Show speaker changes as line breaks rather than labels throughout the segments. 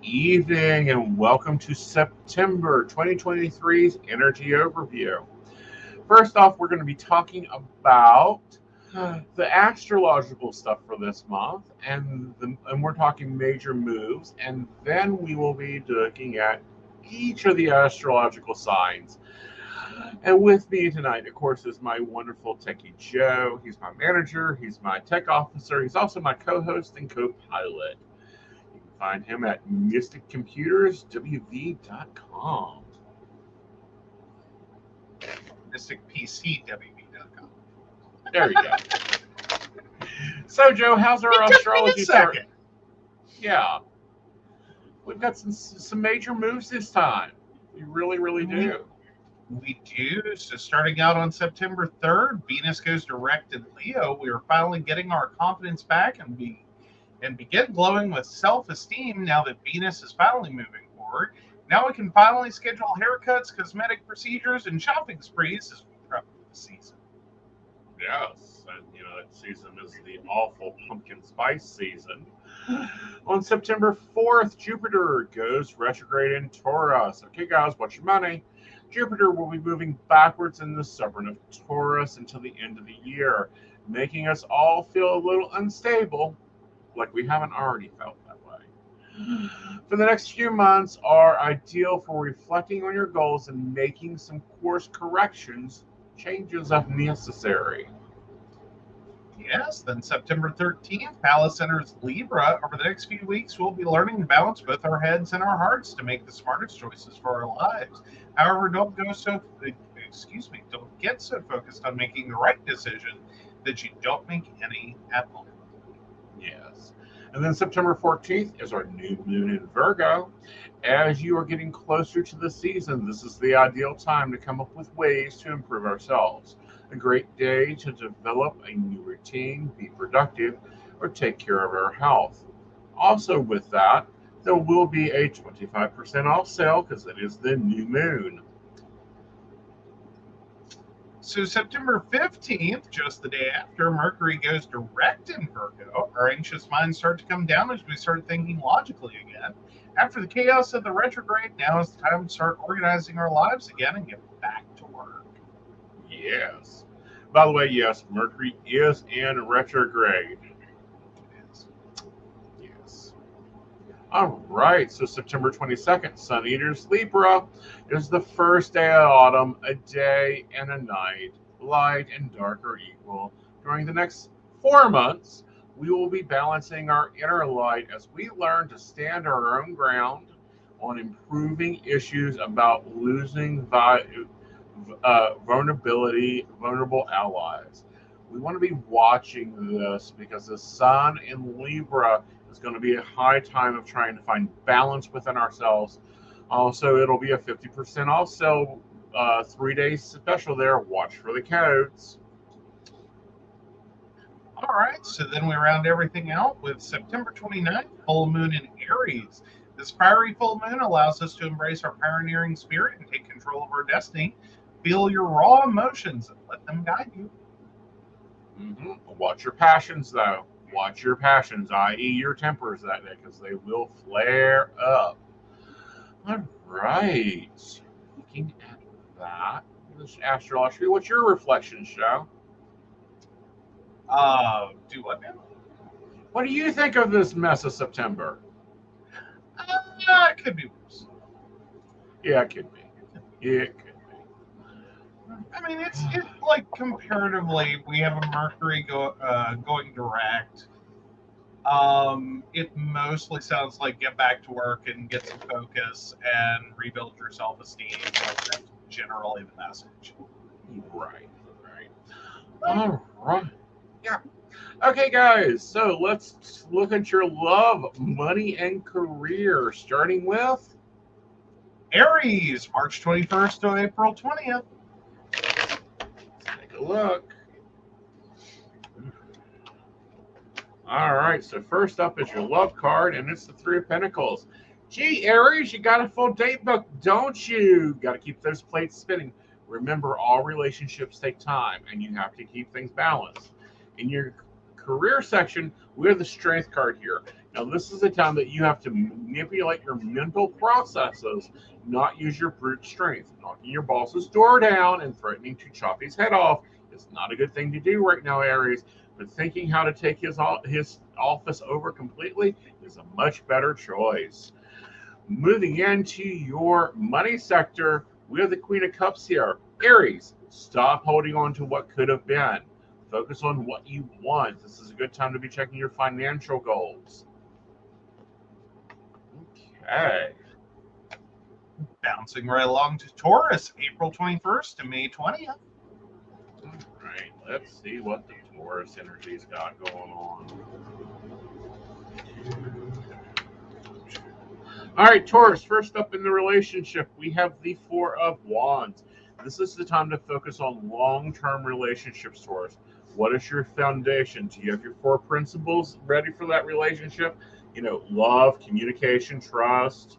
evening and welcome to September 2023's Energy Overview. First off, we're going to be talking about the astrological stuff for this month, and we're talking major moves, and then we will be looking at each of the astrological signs. And with me tonight, of course, is my wonderful techie Joe. He's my manager, he's my tech officer, he's also my co-host and co-pilot. You can find him at mysticcomputerswv.com.
MysticPCWB.com.
There you go. So, Joe, how's our astrology
second?
Yeah, we've got some major moves this time. We really do.
We do. So starting out on September 3rd, Venus goes direct in Leo. We are finally getting our confidence back and begin glowing with self-esteem now that Venus is finally moving forward. Now we can finally schedule haircuts, cosmetic procedures, and shopping sprees as we prep for the season.
Yes, and that season is the awful pumpkin spice season. On September 4th, Jupiter goes retrograde in Taurus. Okay, guys, watch your money. Jupiter will be moving backwards in the stubborn of Taurus until the end of the year, making us all feel a little unstable, like we haven't already felt that way. For the next few months are ideal for reflecting on your goals and making some course corrections, changes if necessary.
Yes, then September 13th, Pallas enters Libra. Over the next few weeks, we'll be learning to balance both our heads and our hearts to make the smartest choices for our lives. However, don't get so focused on making the right decision that you don't make any at all.
Yes. And then September 14th is our new moon in Virgo. As you are getting closer to the season, this is the ideal time to come up with ways to improve ourselves. A great day to develop a new routine, be productive, or take care of our health. Also, with that, there will be a 25% off sale because it is the new moon.
So September 15th, just the day after, Mercury goes direct in Virgo. Our anxious minds start to come down as we start thinking logically again. After the chaos of the retrograde, now is the time to start organizing our lives again and get back to work.
Yes. By the way, yes, Mercury is in retrograde. Yes. All right, so September 22nd, Sun Eaters Libra is the first day of autumn. A day and a night, light and dark are equal. During the next 4 months, we will be balancing our inner light as we learn to stand our own ground on improving issues about losing vulnerable allies. We want to be watching this because the Sun in Libra is going to be a high time of trying to find balance within ourselves. Also, it'll be a 50% off sale, 3 days special there. Watch for the codes.
All right, so then we round everything out with September 29th, full moon in Aries. This fiery full moon allows us to embrace our pioneering spirit and take control of our destiny. Feel your raw emotions and let them guide you.
Watch your passions, though. Watch your passions, i.e., your tempers that day, because they will flare up. All right. Looking at that, this astrology. What's your reflection, Joe?
Do what now?
What do you think of this mess of September?
It could be worse.
Yeah, it could be. It could be.
I mean, it's like comparatively, we have a Mercury going direct. It mostly sounds like get back to work and get some focus and rebuild your self-esteem. That's generally the message.
Right. All right. Yeah. Okay, guys. So let's look at your love, money, and career. Starting with
Aries, March 21st to April 20th.
Take a look. All right, so first up is your love card, and it's the Three of Pentacles. Gee, Aries, you got a full date book, don't you? Got to keep those plates spinning. Remember, all relationships take time, and you have to keep things balanced. In your career section, we're the Strength card here. Now, this is a time that you have to manipulate your mental processes, not use your brute strength. Knocking your boss's door down and threatening to chop his head off is not a good thing to do right now, Aries. But thinking how to take his office over completely is a much better choice. Moving into your money sector, we have the Queen of Cups here. Aries, stop holding on to what could have been. Focus on what you want. This is a good time to be checking your financial goals. Okay.
Bouncing right along to Taurus, April 21st to May 20th.
All right, let's see what the Taurus energy's got going on. All right, Taurus, first up in the relationship, we have the Four of Wands. This is the time to focus on long-term relationships, Taurus. What is your foundation? Do you have your four principles ready for that relationship? You know, love, communication, trust,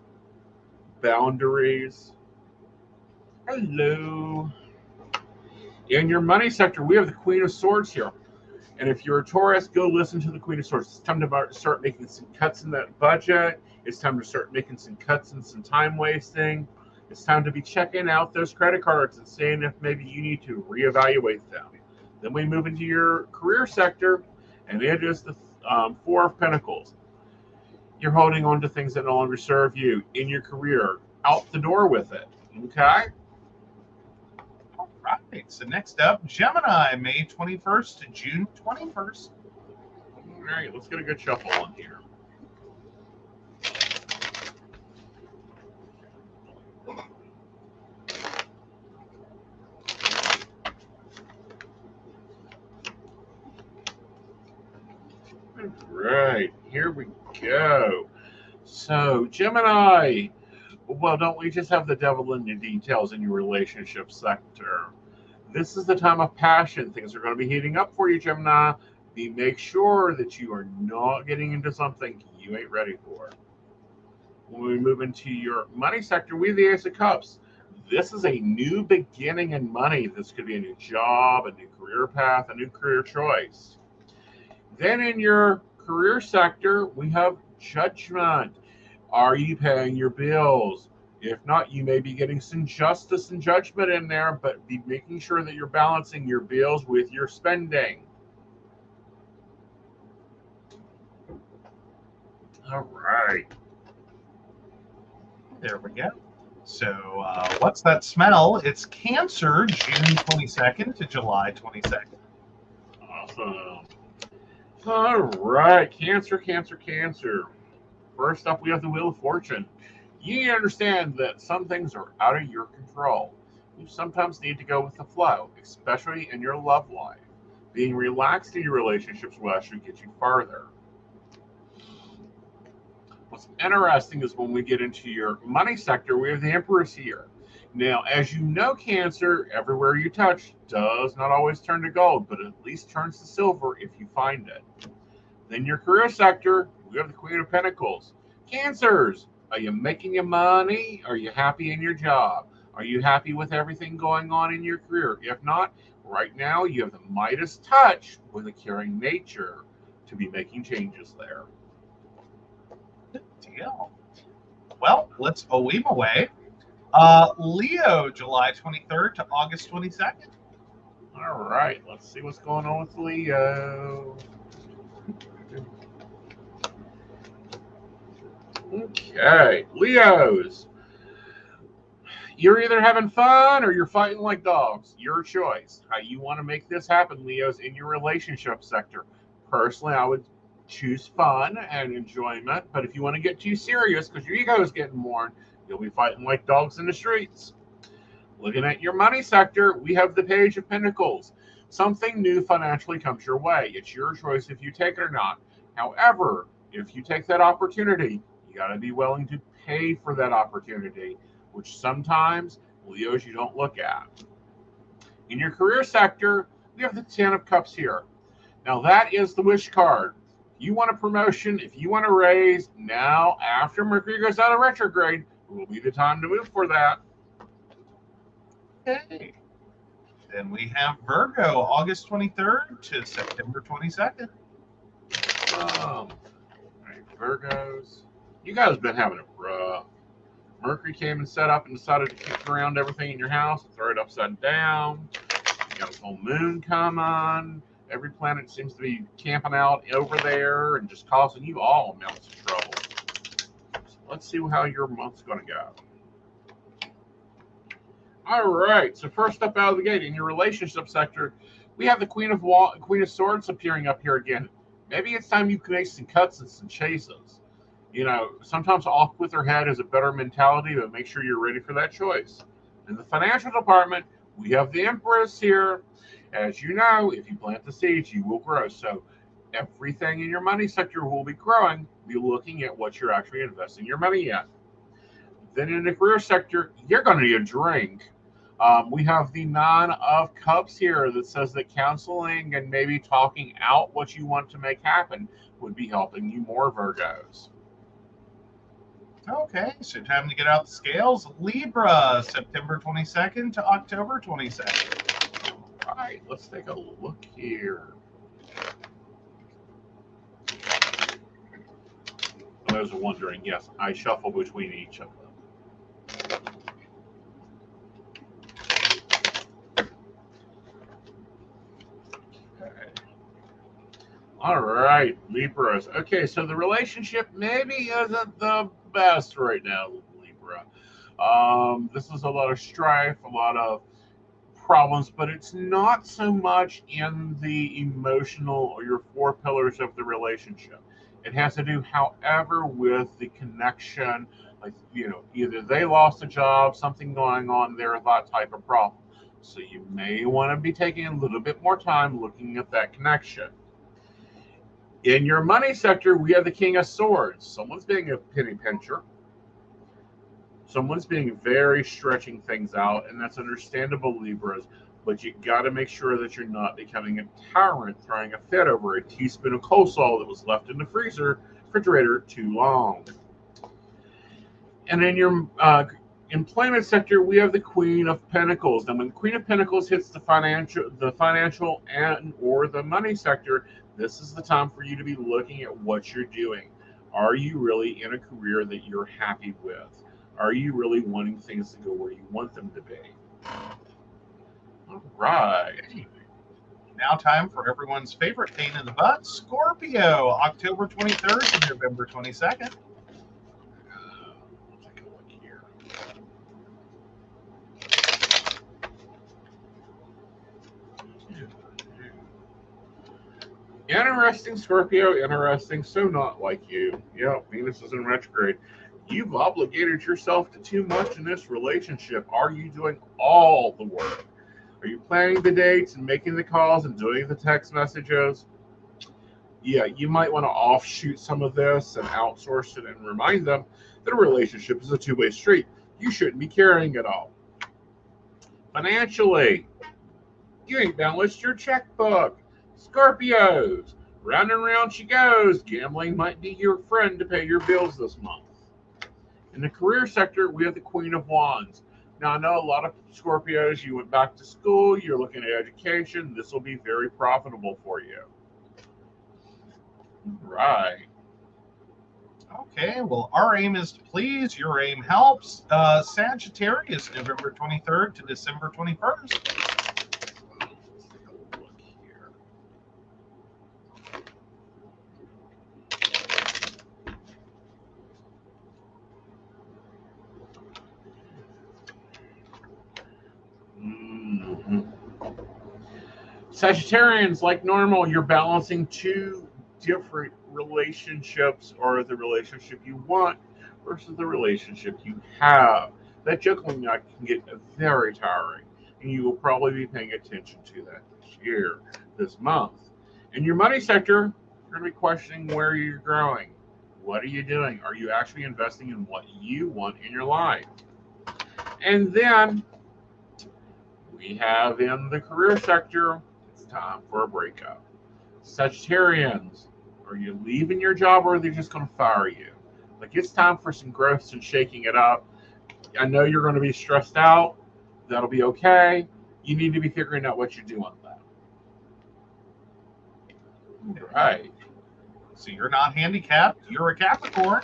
boundaries. Hello. In your money sector, we have the Queen of Swords here. And if you're a Taurus, go listen to the Queen of Swords. It's time to start making some cuts in that budget. It's time to start making some cuts and some time wasting. It's time to be checking out those credit cards and seeing if maybe you need to reevaluate them. Then we move into your career sector, and it is the Four of Pentacles. You're holding on to things that no longer serve you in your career. Out the door with it. Okay?
All right. So next up, Gemini, May 21st to June 21st.
All right, let's get a good shuffle on here. Right, here we go. So, Gemini, well, don't we just have the devil in the details in your relationship sector? This is the time of passion. Things are going to be heating up for you, Gemini. Make sure that you are not getting into something you ain't ready for. When we move into your money sector, we have the Ace of Cups. This is a new beginning in money. This could be a new job, a new career path, a new career choice. Then in your career sector, we have Judgment. Are you paying your bills? If not, you may be getting some justice and judgment in there, but be making sure that you're balancing your bills with your spending. All right.
There we go. So what's that smell? It's Cancer, June 22nd to July 22nd.
Awesome. All right. Cancer, Cancer, Cancer. First up, we have the Wheel of Fortune. You need to understand that some things are out of your control. You sometimes need to go with the flow, especially in your love life. Being relaxed in your relationships will actually get you farther. What's interesting is when we get into your money sector, we have the Empress here. Now, as you know, Cancer, everywhere you touch does not always turn to gold, but at least turns to silver if you find it. Then your career sector, we have the Queen of Pentacles. Cancers, are you making your money? Are you happy in your job? Are you happy with everything going on in your career? If not, right now you have the Midas touch with a caring nature to be making changes there.
Good deal. Well, let's weave away. Leo, July 23rd to August 22nd.
All right, let's see what's going on with Leo. Okay, Leos. You're either having fun or you're fighting like dogs. Your choice. How you want to make this happen, Leos, in your relationship sector. Personally, I would choose fun and enjoyment, but if you want to get too serious because your ego is getting worn, you'll be fighting like dogs in the streets. Looking at your money sector, we have the Page of Pentacles. Something new financially comes your way. It's your choice if you take it or not. However, if you take that opportunity, you got to be willing to pay for that opportunity, which sometimes, Leos, you don't look at. In your career sector, we have the Ten of Cups here. Now, that is the wish card. If you want a promotion, if you want a raise, now, after Mercury goes out of retrograde, will be the time to move for that.
Okay. Then we have Virgo, August 23rd to September 22nd.
Right, Virgos, you guys have been having it rough. Mercury came and set up and decided to kick around everything in your house, throw it upside down. You got a full moon coming. Every planet seems to be camping out over there and just causing you all amounts of trouble. So let's see how your month's going to go. All right. So first up out of the gate in your relationship sector, we have the Queen of Swords appearing up here again. Maybe it's time you can make some cuts and some chases. You know, sometimes off with her head is a better mentality, but make sure you're ready for that choice. In the financial department, we have the Empress here. As you know, if you plant the seeds, you will grow. So everything in your money sector will be growing. Be looking at what you're actually investing your money in. Then in the career sector, you're going to need a drink. We have the Nine of Cups here that says that counseling and maybe talking out what you want to make happen would be helping you more, Virgos.
Okay, so time to get out the scales. Libra, September 22nd to October 22nd.
All right, let's take a look here. For those wondering, yes, I shuffle between each of them. All right, Libras. Okay, so the relationship maybe isn't the best right now, Libra. This is a lot of strife, a lot of problems, but it's not so much in the emotional or your four pillars of the relationship. It has to do, however, with the connection. Like, you know, either they lost a job, something going on there, that type of problem. So you may want to be taking a little bit more time looking at that connection. In your money sector, we have the King of Swords. Someone's being a penny pincher. Someone's being very stretching things out, and that's understandable, Libras. But you got to make sure that you're not becoming a tyrant, throwing a fit over a teaspoon of coleslaw that was left in the refrigerator too long. And in your employment sector, we have the Queen of Pentacles. And when the Queen of Pentacles hits the financial and or the money sector, this is the time for you to be looking at what you're doing. Are you really in a career that you're happy with? Are you really wanting things to go where you want them to be? All right.
Now time for everyone's favorite pain in the butt, Scorpio, October 23rd to November 22nd.
Take a look here. Interesting, Scorpio, interesting. So not like you. Yeah, Venus is in retrograde. You've obligated yourself to too much in this relationship. Are you doing all the work? Are you planning the dates and making the calls and doing the text messages? Yeah, you might want to offshoot some of this and outsource it and remind them that a relationship is a two-way street. You shouldn't be carrying it all. Financially, you ain't balanced your checkbook. Scorpios, round and round she goes. Gambling might be your friend to pay your bills this month. In the career sector, we have the Queen of Wands. Now, I know a lot of Scorpios, you went back to school, you're looking at education. This will be very profitable for you. Right.
Okay, well, our aim is to please. Your aim helps. Sagittarius, November 23rd to December 21st.
Sagittarians, like normal, you're balancing two different relationships, or the relationship you want versus the relationship you have. That juggling act can get very tiring, and you will probably be paying attention to that this month. In your money sector, you're going to be questioning where you're growing. What are you doing? Are you actually investing in what you want in your life? And then we have in the career sector, it's time for a breakup. Sagittarians, are you leaving your job, or are they just going to fire you? Like, it's time for some growth and shaking it up. I know you're going to be stressed out. That'll be okay. You need to be figuring out what you're doing with that. Right.
so you're not handicapped. You're a Capricorn.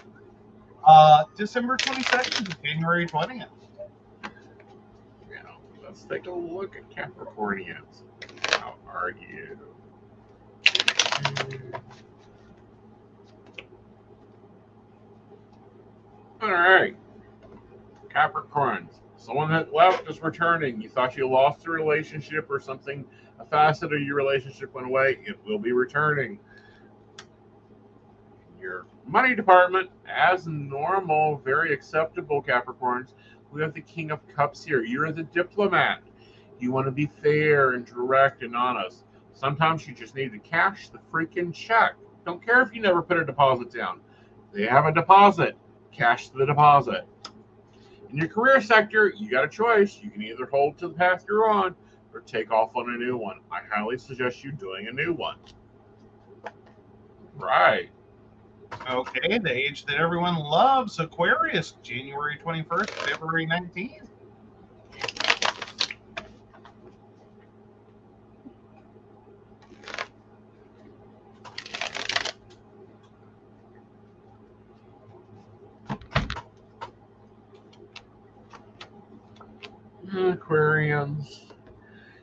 December 22nd to January 20th.
Now, let's take a look at Capricornians. How are you? All right. Capricorns. Someone that left is returning. You thought you lost a relationship or something, a facet of your relationship went away. It will be returning. Your money department, as normal, very acceptable, Capricorns. We have the King of Cups here. You're the diplomat. You want to be fair and direct and honest. Sometimes you just need to cash the freaking check. Don't care if you never put a deposit down. They have a deposit. Cash the deposit. In your career sector, you got a choice. You can either hold to the path you're on or take off on a new one. I highly suggest you doing a new one. Right.
Okay, the age that everyone loves, Aquarius, January 21st, February 19th.
Aquarians.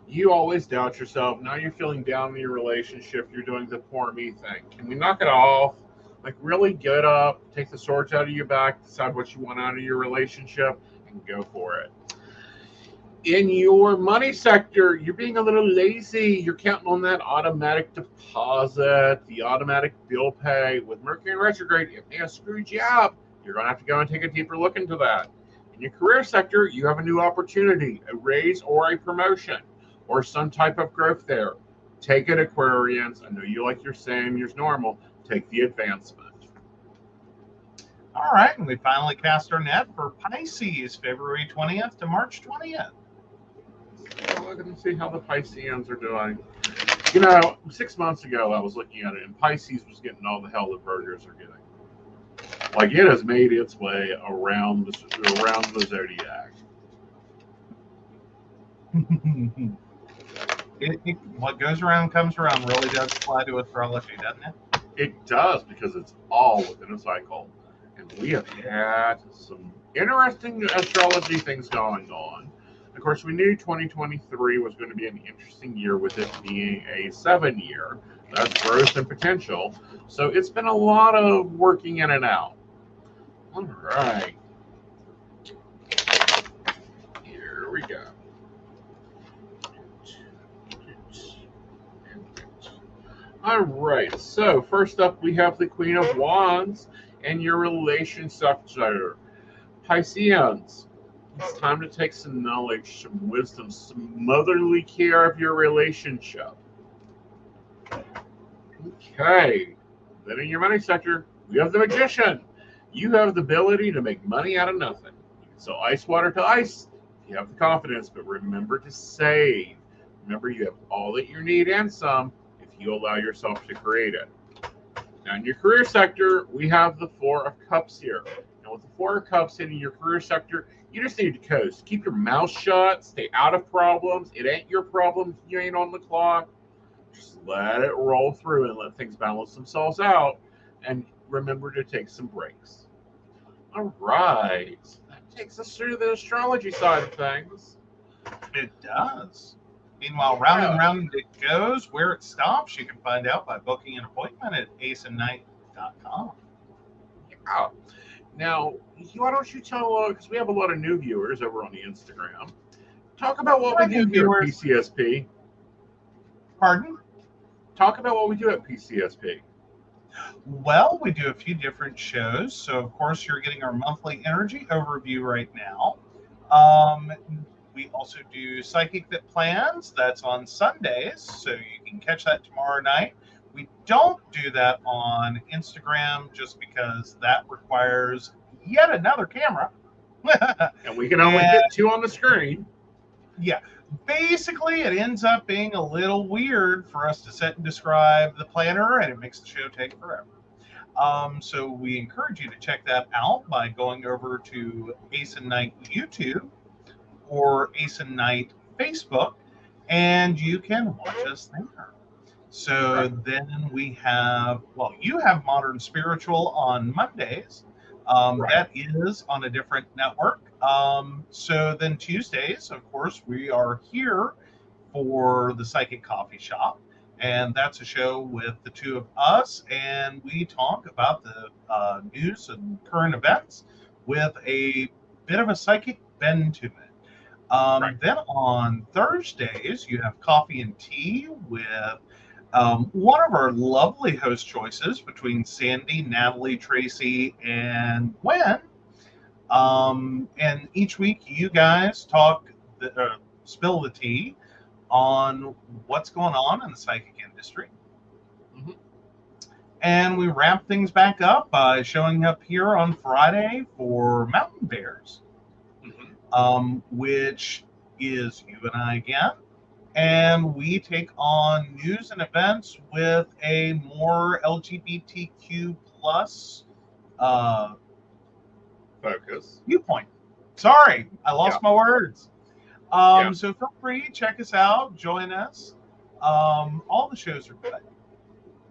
You always doubt yourself. Now you're feeling down in your relationship. You're doing the poor me thing. Can we knock it off? Like, really get up, take the swords out of your back, decide what you want out of your relationship, and go for it. In your money sector, you're being a little lazy. You're counting on that automatic deposit, the automatic bill pay. With Mercury in retrograde, it may have screwed you up. You're going to have to go and take a deeper look into that. In your career sector, you have a new opportunity, a raise or a promotion, or some type of growth there. Take it, Aquarians. I know you like your same, yours normal. Take the advancement.
All right, and we finally cast our net for Pisces, February 20th to March 20th.
So look and see how the Pisceans are doing. You know, 6 months ago, I was looking at it, and Pisces was getting all the hell that Virgos are getting. Like, it has made its way around the zodiac.
What goes around comes around really does apply to astrology, doesn't it?
It does, because it's all within a cycle. And we have had some interesting astrology things going on. Of course, we knew 2023 was going to be an interesting year with it being a 7-year. That's growth and potential. So it's been a lot of working in and out. All right. Here we go. All right. So first up, we have the Queen of Wands and your relationship sector. Pisceans. It's time to take some knowledge, some wisdom, some motherly care of your relationship. Okay. Then in your money sector, we have the Magician. You have the ability to make money out of nothing. You can sell ice water to ice if you have the confidence, but remember to save. Remember, you have all that you need and some if you allow yourself to create it. Now, in your career sector, we have the Four of Cups here. Now, with the Four of Cups hitting your career sector, you just need to coast. Keep your mouth shut. Stay out of problems. It ain't your problem if you ain't on the clock. Just let it roll through and let things balance themselves out. And remember to take some breaks. All right. That takes us through the astrology side of things.
It does. Meanwhile, round and round it goes. Where it stops, you can find out by booking an appointment at aesonknight.com.
Yeah. Now, why don't you tell, because we have a lot of new viewers over on the Instagram, talk about what we do here at PCSP.
Pardon?
Talk about what we do at PCSP.
Well, we do a few different shows. So, of course, you're getting our monthly energy overview right now. We also do Psychic That Plans. That's on Sundays, so you can catch that tomorrow night. We don't do that on Instagram just because that requires yet another camera.
And we can only fit 2 on the screen.
Yeah. Basically, it ends up being a little weird for us to sit and describe the planner, and it makes the show take forever. So we encourage you to check that out by going over to Aeson Knight YouTube or Aeson Knight Facebook, and you can watch us there. So then we have, well, you have Modern Spiritual on Mondays.
Right.
That is on a different network. So then Tuesdays, of course, we are here for the Psychic Coffee Shop. And that's a show with the two of us, and we talk about the news and current events with a bit of a psychic bend to it.
Right.
Then on Thursdays, you have Coffee and Tea with one of our lovely host choices between Sandy, Natalie, Tracy, and Gwen. And each week, you guys spill the tea on what's going on in the psychic industry.
Mm-hmm.
And we wrap things back up by showing up here on Friday for Mountain Bears, which is you and I again. And we take on news and events with a more LGBTQ plus
Focus.
viewpoint. Sorry, I lost my words.
Yeah.
So feel free, check us out, join us. All the shows are good.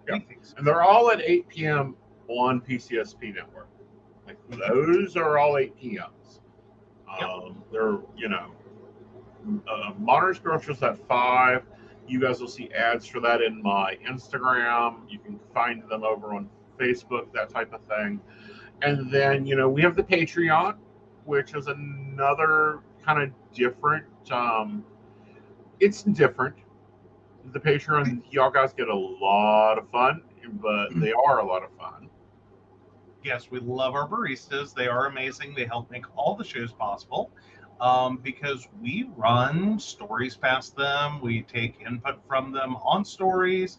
Yeah. And they're all at 8 p.m. on PCSP Network. Like those are all 8 p.m.s. They're, Modern Spirituals at 5. You guys will see ads for that in my Instagram. You can find them over on Facebook, that type of thing. And then, we have the Patreon, which is another kind of different. It's different. The Patreon, y'all guys get a lot of fun, but they are a lot of fun.
Yes, we love our baristas. They are amazing. They help make all the shows possible because we run stories past them. We take input from them on stories.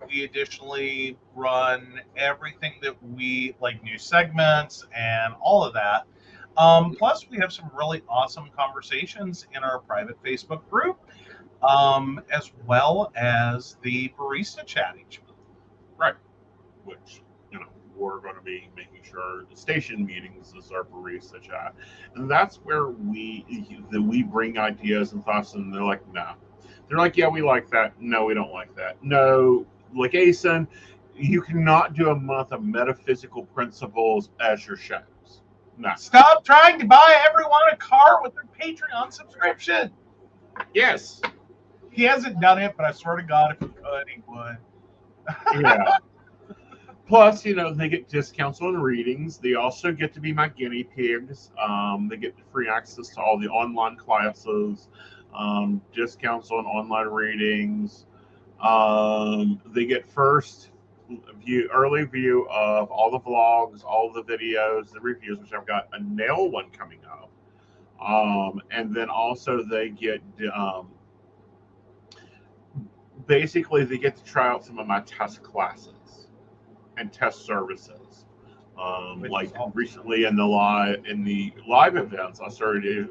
We additionally run everything that we like, new segments and all of that. Plus, we have some really awesome conversations in our private Facebook group, as well as the barista chat each month.
Right. Which, we're going to be making sure the station meetings is our barista chat. And that's where we bring ideas and thoughts, and they're like, no. They're like, yeah, we like that. No, we don't like that. No, like Aeson, you cannot do a month of metaphysical principles as your shows. No.
Stop trying to buy everyone a car with their Patreon subscription.
Yes.
He hasn't done it, but I swear to God, if he could, he would.
Yeah. Plus, they get discounts on readings. They also get to be my guinea pigs. They get free access to all the online classes, discounts on online readings. They get early view of all the vlogs, all the videos, the reviews, which I've got a nail one coming up. And then also they get, basically they get to try out some of my test classes and test services. Like recently in the live events, I started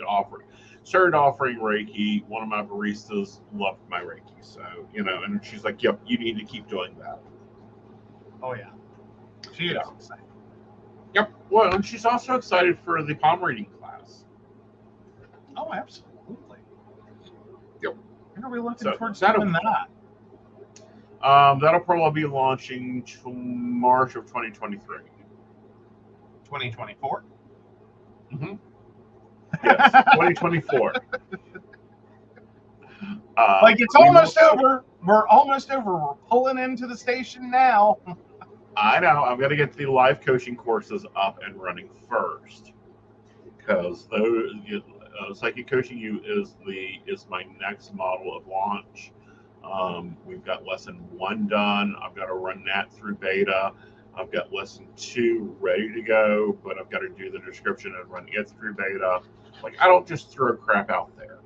offering Reiki. One of my baristas loved my Reiki, so and she's like, "Yep, you need to keep doing that."
Oh yeah, she is excited.
Yep. Well, and she's also excited for the palm reading class.
Oh, absolutely.
Yep.
When are we looking towards doing that?
That'll probably be launching to March of 2023.
2024?
Mm-hmm. Yes, 2024.
Like it's almost over. We're almost over. We're pulling into the station now.
I know. I'm going to get the live coaching courses up and running first, because psychic coaching you is my next model of launch. We've got lesson 1 done. I've got to run that through beta. I've got lesson 2 ready to go, but I've got to do the description and run it through beta. Like, I don't just throw crap out there.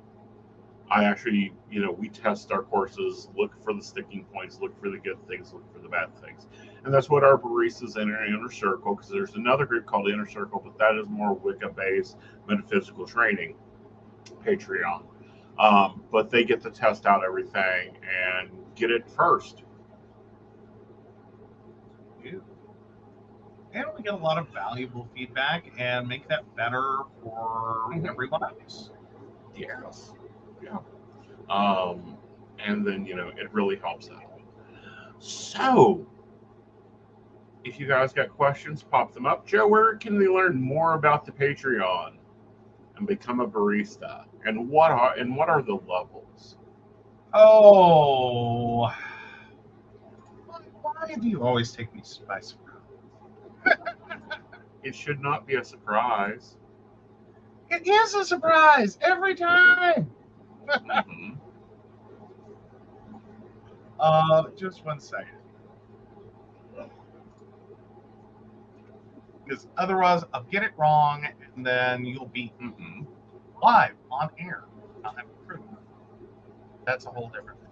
I actually, we test our courses, look for the sticking points, look for the good things, look for the bad things. And that's what our baristas in our Inner Circle, because there's another group called Inner Circle, but that is more Wicca-based metaphysical training, Patreon. But they get to test out everything and get it first.
And we get a lot of valuable feedback and make that better for everyone else.
Yes. Yeah. and then it really helps out. So, if you guys got questions, pop them up. Joe, where can they learn more about the Patreon and become a barista? And what are the levels?
Oh, why do you always take me by surprise?
It should not be a surprise.
It is a surprise every time.
Mhm.
Just one second. Because otherwise I'll get it wrong and then you'll be live on air. I'll have proof. That's a whole different thing.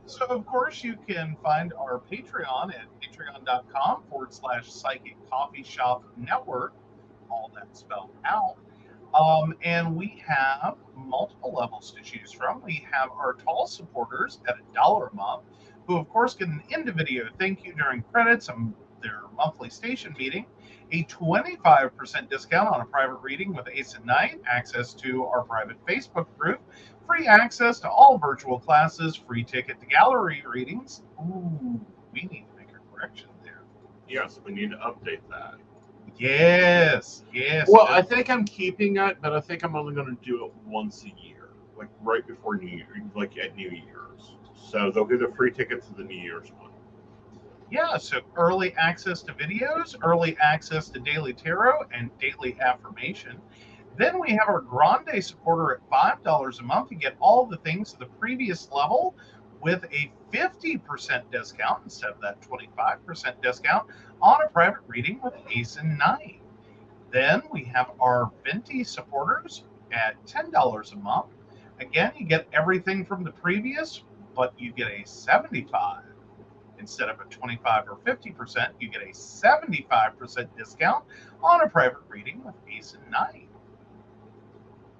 So of course you can find our Patreon at patreon.com/psychic coffee shop network, all that spelled out. And we have multiple levels to choose from. We have our tall supporters at $1 a month, who of course get an end of video thank you during credits and their monthly station meeting, a 25% discount on a private reading with Aeson Knight, access to our private Facebook group, free access to all virtual classes, free ticket to gallery readings. Ooh, we need to make a correction there.
Yes, we need to update that.
Yes.
Well, I think I'm keeping it, but I think I'm only going to do it once a year, like right before New Year, like at New Year's. So they'll get a free ticket to the New Year's one.
Yeah, so early access to videos, early access to daily tarot and daily affirmation. Then we have our Grande supporter at $5 a month. You get all the things of the previous level with a 50% discount instead of that 25% discount on a private reading with Aeson Knight. Then we have our Venti supporters at $10 a month. Again, you get everything from the previous, but you get a 75 instead of a 25 or 50%. You get a 75% discount on a private reading with Aeson Knight.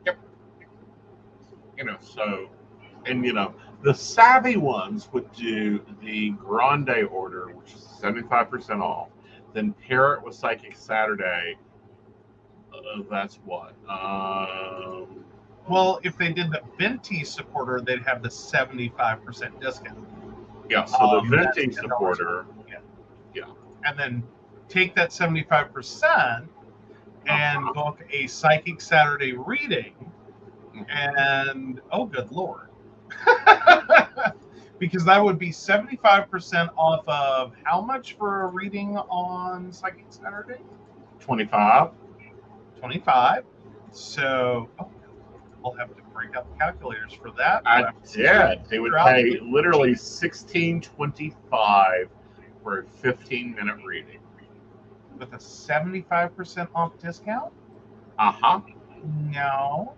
Yep. And the savvy ones would do the Grande order, which is 75% off. Then pair it with Psychic Saturday. That's what.
Well, if they did the Venti supporter, they'd have the 75% discount.
Yeah, so the Venti supporter.
Yeah. And then take that 75% and book a Psychic Saturday reading. And, oh, good Lord. Because that would be 75% off of how much for a reading on Psychic Saturday?
25.
So, I'll have to break out the calculators for that.
I did. They would pay literally $16.25 for a 15-minute reading.
With a 75% off discount? No.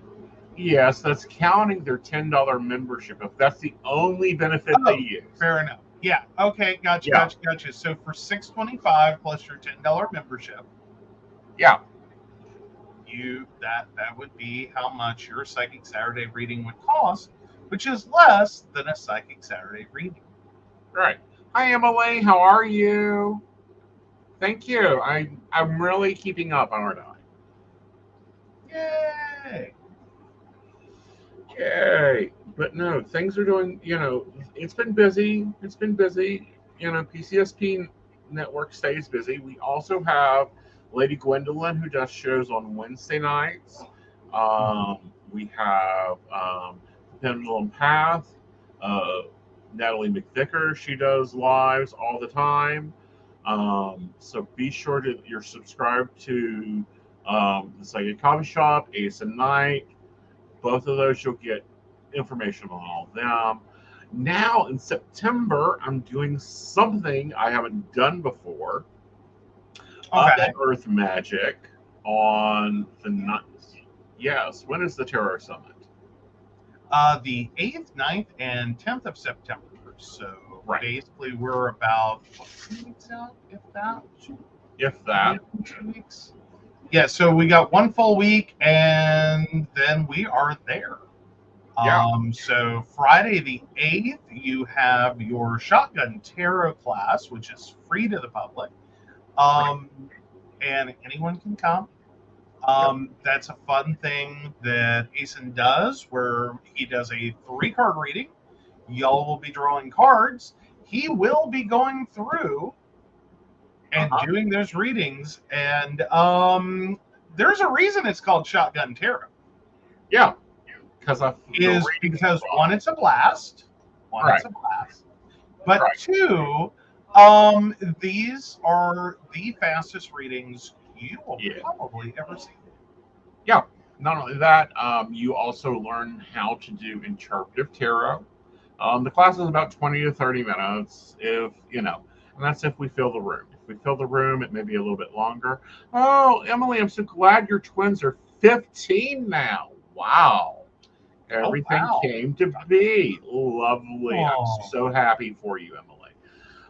Yes, that's counting their $10 membership. If that's the only benefit they use.
Fair enough. Yeah. Okay. Gotcha. So for $6.25 plus your $10 membership.
Yeah.
That would be how much your Psychic Saturday reading would cost, which is less than a Psychic Saturday reading.
Right. Hi, Emily. How are you? Thank you. I'm really keeping up, aren't I? Yay. But no, things are doing, it's been busy. PCSP network stays busy. We also have Lady Gwendolyn, who does shows on Wednesday nights. We have Pendulum Path, Natalie McVicker. She does lives all the time. So be sure that you're subscribed to the Psychic Coffee Shop, Aeson Knight. Both of those, you'll get information on all of them. Now in September, I'm doing something I haven't done before. At Earth Magic on the 9th. Yes, when is the Tarot Summit?
The 8th, 9th, and 10th of September. So basically, we're about 2 weeks out, if that.
If that.
2 weeks. Yeah, so we got 1 full week, and then we are there. So Friday the 8th, you have your Shotgun Tarot class, which is free to the public. And anyone can come. That's a fun thing that Aeson does, where he does a 3-card reading. Y'all will be drawing cards. He will be going through and doing those readings. And there's a reason it's called Shotgun Tarot.
Yeah, because
one, it's a blast. It's a blast. But two, these are the fastest readings you will probably ever see.
Yeah. Not only that, you also learn how to do interpretive tarot. The class is about 20 to 30 minutes, if and that's if we fill the room. If we fill the room, it may be a little bit longer. Oh, Emily, I'm so glad your twins are 15 now. Wow. Everything came to be. Lovely. I'm so happy for you, Emily.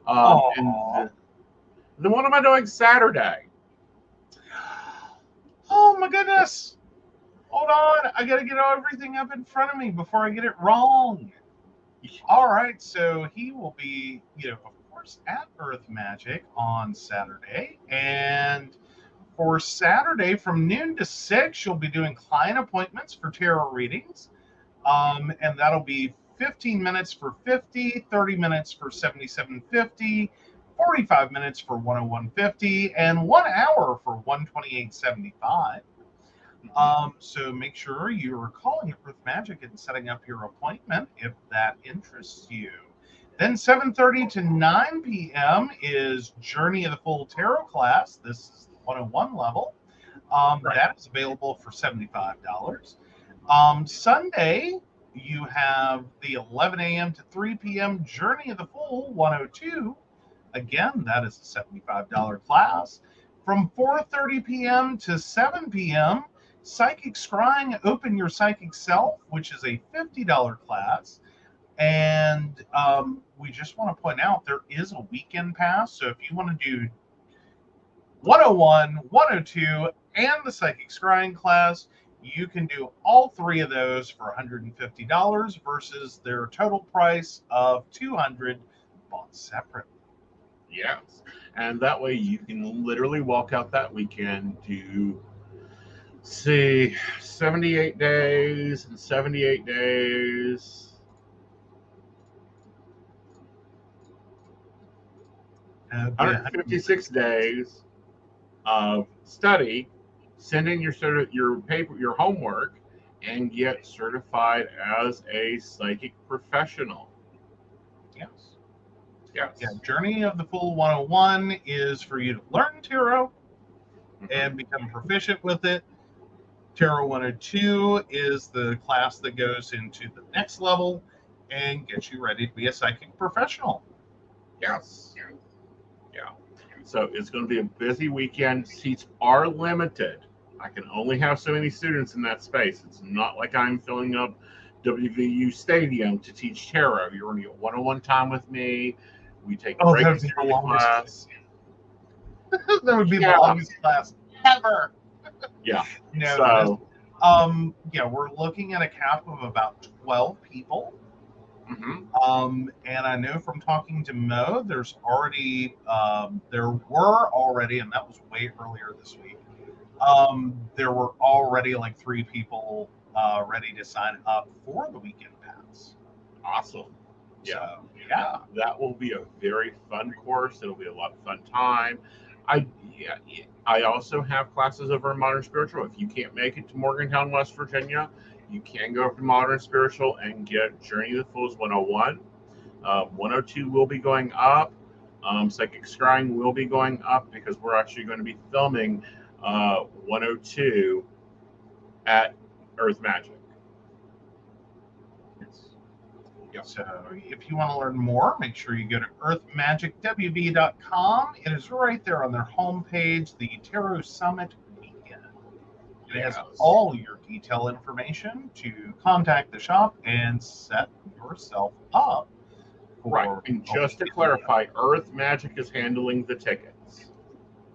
And then what am I doing Saturday?
Oh my goodness. Hold on. I got to get everything up in front of me before I get it wrong. All right. So he will be, of course, at Earth Magic on Saturday. And for Saturday from noon to 6, you'll be doing client appointments for tarot readings. And that'll be 15 minutes for 50, 30 minutes for 77.50, 45 minutes for 101.50, and 1 hour for 128.75. So make sure you are calling Earth Magic and setting up your appointment if that interests you. Then 7:30 to 9 p.m. is Journey of the Full Tarot class. This is the 101 level. That is available for $75. Sunday, you have the 11 a.m. to 3 p.m. Journey of the Full 102. Again, that is a $75 class. From 4:30 p.m. to 7 p.m., Psychic Scrying Open Your Psychic Self, which is a $50 class. And we just want to point out there is a weekend pass. So if you want to do 101, 102, and the Psychic Scrying class, you can do all 3 of those for $150 versus their total price of $200 bought separately.
Yes. And that way you can literally walk out that weekend to 78 days and 78 days. 156 days of study, send in your paper, your homework, and get certified as a psychic professional.
Yes. Yeah, Journey of the Full 101 is for you to learn tarot and become proficient with it. Tarot 102 is the class that goes into the next level and gets you ready to be a psychic professional.
Yes. Yeah. So it's going to be a busy weekend. Seats are limited. I can only have so many students in that space. It's not like I'm filling up WVU Stadium to teach tarot. You're going to get one-on-one time with me. We take breaks in the class.
That would be the longest class ever.
Yeah.
No. We're looking at a cap of about 12 people. And I know from talking to Mo, there were already, and that was way earlier this week. There were already like 3 people ready to sign up for the weekend pass.
Awesome.
Yeah.
So, that will be a very fun course. It'll be a lot of fun time. I also have classes over in Modern Spiritual. If you can't make it to Morgantown, West Virginia, you can go over to Modern Spiritual and get Journey of the Fools 101. 102 will be going up. Psychic Scrying will be going up because we're actually going to be filming 102 at Earth Magic.
Yes. So if you want to learn more, make sure you go to earthmagicwv.com. It is right there on their homepage, the Tarot Summit Weekend. It has all your detail information to contact the shop and set yourself up.
Right. And just to clarify, Earth Magic is handling the tickets.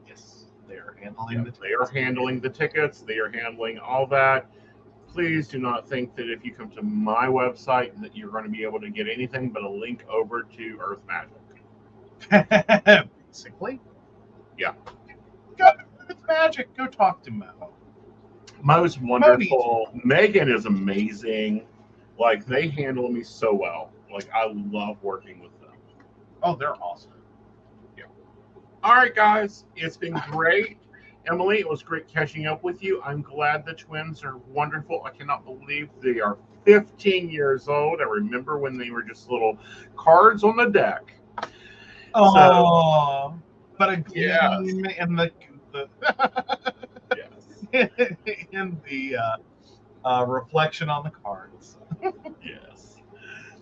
Yes. They are handling
They are handling the tickets. They are handling all that. Please do not think that if you come to my website that you're going to be able to get anything but a link over to Earth
Magic. Basically.
Yeah.
Go to Earth Magic. Go talk to Mo.
Mo's wonderful. Megan is amazing. Like, they handle me so well. Like, I love working with them.
Oh, they're awesome.
Yeah. All right, guys. It's been great. Emily, it was great catching up with you. I'm glad the twins are wonderful. I cannot believe they are 15 years old. I remember when they were just little cards on the deck.
Oh, but a gleam
yes.
in the
Yes.
in the reflection on the cards.
Yes.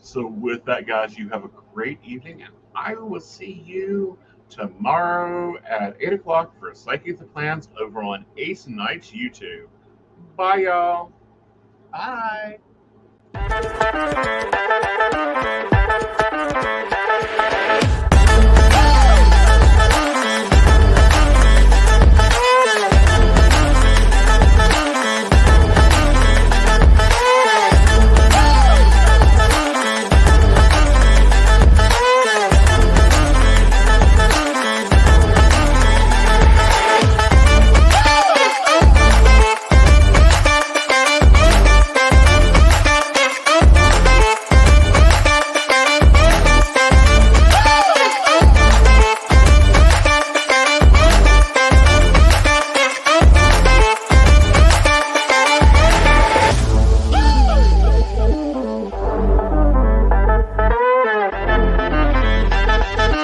So with that, guys, you have a great evening, and I will see you tomorrow at 8 o'clock for Psychic the Plans over on Aeson Knight's YouTube. Bye, y'all.
Bye.